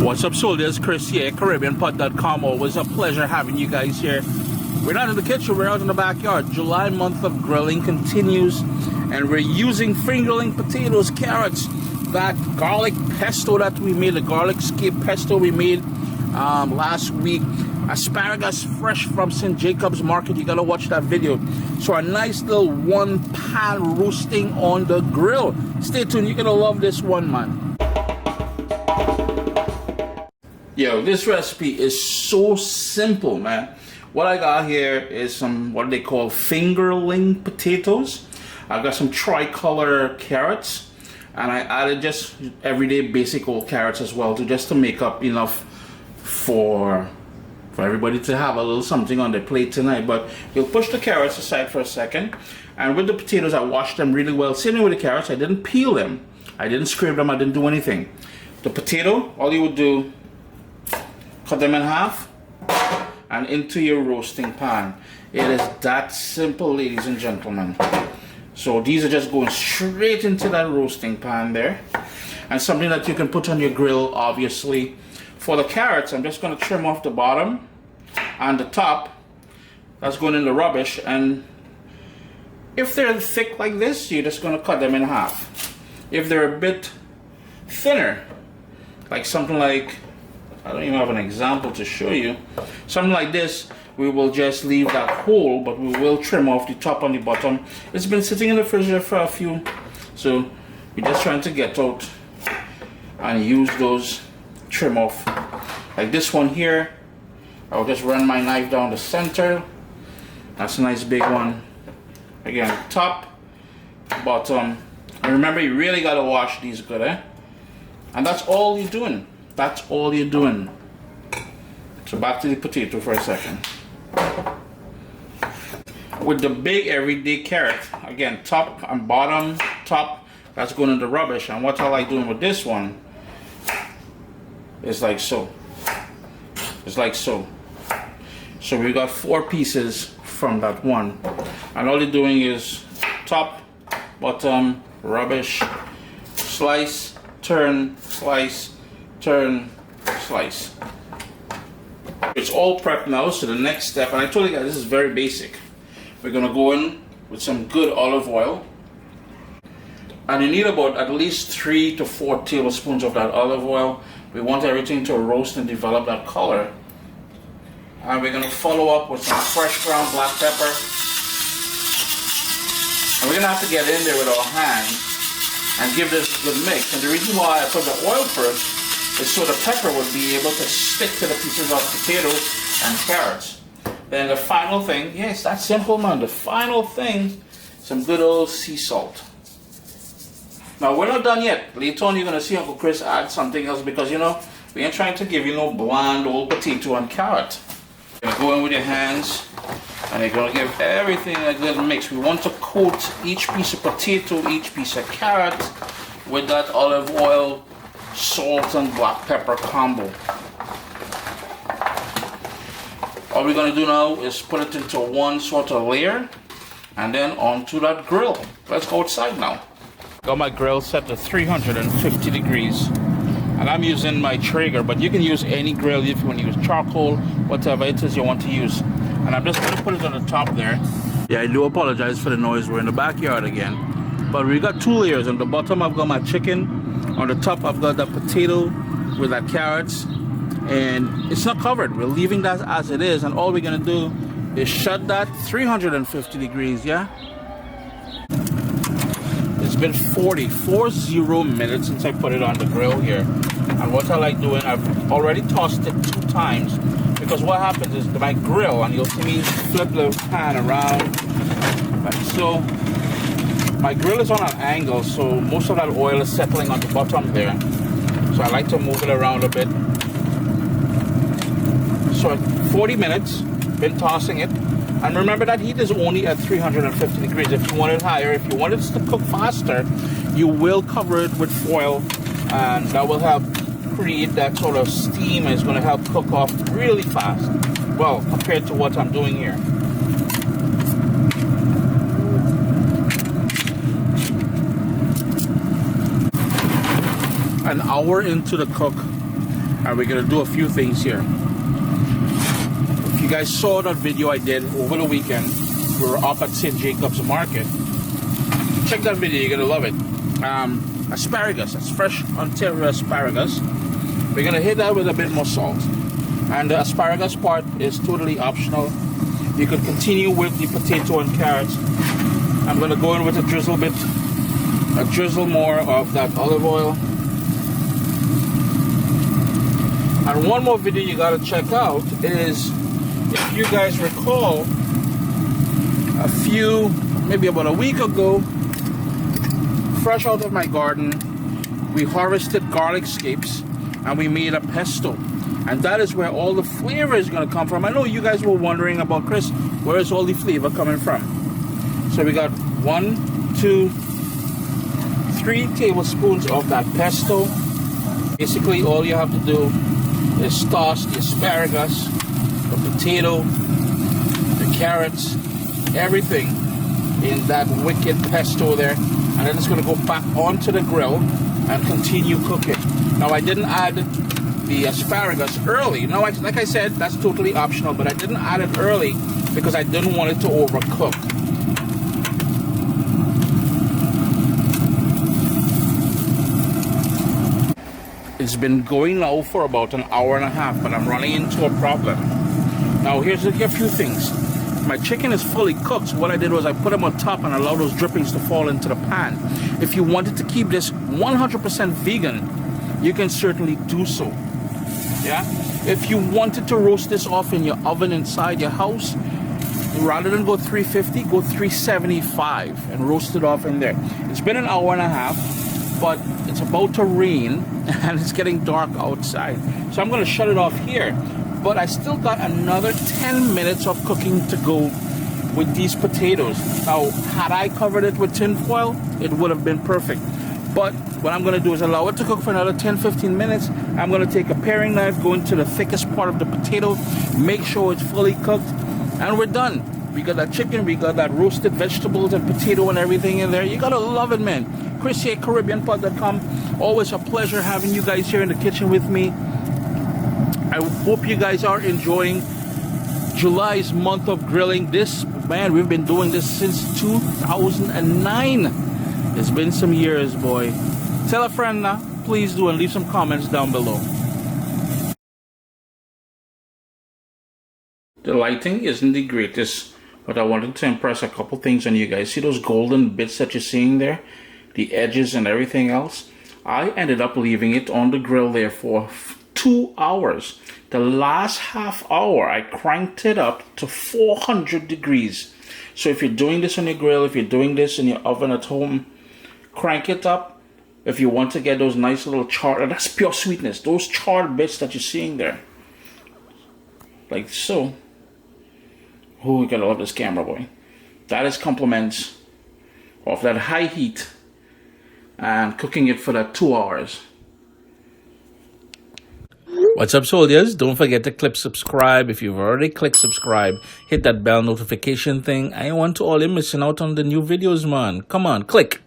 What's up, soldiers? Chris here, Caribbeanpot.com. Always a pleasure having you guys here. We're not in the kitchen, we're out in the backyard. July month of grilling continues, and we're using fingerling potatoes, carrots, that garlic pesto that we made, the garlic scape pesto we made last week, asparagus fresh from St. Jacob's Market. You gotta watch that video. So a nice little one pan roasting on the grill. Stay tuned, you're gonna love this one, man. Yo, this recipe is so simple, man. What I got here is some what they call fingerling potatoes. I've got some tricolor carrots, and I added just everyday basic old carrots as well, just to make up enough for everybody to have a little something on their plate tonight. But you'll push the carrots aside for a second, and with the potatoes I washed them really well. Same with the carrots, I didn't peel them, I didn't scrape them, I didn't do anything. The potato, all you would do, cut them in half and into your roasting pan. It is that simple, ladies and gentlemen. So these are just going straight into that roasting pan there, and something that you can put on your grill, obviously. For the carrots, I'm just going to trim off the bottom and the top. That's going in the rubbish, and if they're thick like this, you're just going to cut them in half. If they're a bit thinner, like something like, I don't even have an example to show you, something like this, we will just leave that whole, but we will trim off the top and the bottom. It's been sitting in the refrigerator for a few, so we're just trying to get out and use those trim off. Like this one here, I'll just run my knife down the center. That's a nice big one. Again, top, bottom, and remember, you really got to wash these good, eh? And that's all you're doing. That's all you're doing. So back to the potato for a second. With the big everyday carrot, again, top and bottom, top, that's going in the rubbish. And what I like doing with this one is like so. It's like so. So we got 4 pieces from that one. And all you're doing is top, bottom, rubbish, slice, turn, slice, turn, slice. It's all prepped now, so the next step, and I told you guys this is very basic. We're gonna go in with some good olive oil, and you need about at least 3 to 4 tablespoons of that olive oil. We want everything to roast and develop that color. And we're gonna follow up with some fresh ground black pepper, and we're gonna have to get in there with our hands and give this a good mix. And the reason why I put the oil first is so the pepper would be able to stick to the pieces of potatoes and carrots. Then the final thing, yes, that's simple, man. The final thing, some good old sea salt. Now we're not done yet. Later on you're gonna see Uncle Chris add something else, because you know, we ain't trying to give you no bland old potato and carrot. You're gonna go in with your hands, and you're gonna give everything a little mix. We want to coat each piece of potato, each piece of carrot with that olive oil, salt and black pepper combo. All we're going to do now is put it into one sort of layer, and then onto that grill. Let's go outside now. Got my grill set to 350 degrees, and I'm using my Traeger, but you can use any grill if you want to use charcoal, whatever it is you want to use. And I'm just going to put it on the top there. Yeah, I do apologize for the noise. We're in the backyard again, but we got 2 layers. On the bottom I've got my chicken. On the top, I've got the potato with that carrots, and it's not covered. We're leaving that as it is, and all we're gonna do is shut that 350 degrees, yeah? It's been 40 minutes since I put it on the grill here. And what I like doing, I've already tossed it 2 times, because what happens is my grill, and you'll see me flip the pan around like so. My grill is on an angle, so most of that oil is settling on the bottom there. So I like to move it around a bit. So 40 minutes, been tossing it. And remember that heat is only at 350 degrees. If you want it higher, if you want it to cook faster, you will cover it with foil, and that will help create that sort of steam, and it's going to help cook off really fast. Well, compared to what I'm doing here. An hour into the cook, And we're gonna do a few things here. If you guys saw that video I did over the weekend, we were up at St. Jacob's Market. Check that video, you're gonna love it. Asparagus, that's fresh Ontario asparagus. We're gonna hit that with a bit more salt. And the asparagus part is totally optional. You could continue with the potato and carrots. I'm gonna go in with a drizzle more of that olive oil. And one more video you gotta check out is, if you guys recall, maybe about a week ago, fresh out of my garden, we harvested garlic scapes and we made a pesto. And that is where all the flavor is going to come from. I know you guys were wondering about, Chris, where is all the flavor coming from? So we got 1, 2, 3 tablespoons of that pesto. Basically, all you have to do is toss the asparagus, the potato, the carrots, everything in that wicked pesto there. And then it's going to go back onto the grill and continue cooking. Now, I didn't add the asparagus early. Now, like I said, that's totally optional, but I didn't add it early because I didn't want it to overcook. It's been going now for about an hour and a half, but I'm running into a problem. Now, here's a few things. My chicken is fully cooked, so what I did was I put them on top and allowed those drippings to fall into the pan. If you wanted to keep this 100% vegan, you can certainly do so. Yeah? If you wanted to roast this off in your oven inside your house, rather than go 350, go 375 and roast it off in there. It's been an hour and a half, but it's about to rain and it's getting dark outside. So I'm going to shut it off here. But I still got another 10 minutes of cooking to go with these potatoes. Now, had I covered it with tin foil, it would have been perfect. But what I'm going to do is allow it to cook for another 10-15 minutes. I'm going to take a paring knife, go into the thickest part of the potato, make sure it's fully cooked, and we're done. We got that chicken, we got that roasted vegetables and potato and everything in there. You got to love it, man. Chris here, Caribbeanpot.com. Always a pleasure having you guys here in the kitchen with me. I hope you guys are enjoying July's month of grilling. Man, we've been doing this since 2009. It's been some years, boy. Tell a friend now, please do, and leave some comments down below. The lighting isn't the greatest, but I wanted to impress a couple things on you guys. See those golden bits that you're seeing there? The edges and everything else? I ended up leaving it on the grill there for 2 hours. The last half hour I cranked it up to 400 degrees. So if you're doing this on your grill, if you're doing this in your oven at home, crank it up. If you want to get those nice little charred, that's pure sweetness, those charred bits that you're seeing there, like so. Oh, you gotta love this camera, boy. That is compliments of that high heat and cooking it for that 2 hours. What's up, soldiers? Don't forget to click subscribe. If you've already clicked subscribe, hit that bell notification thing. I want to all you missing out on the new videos, man. Come on, click.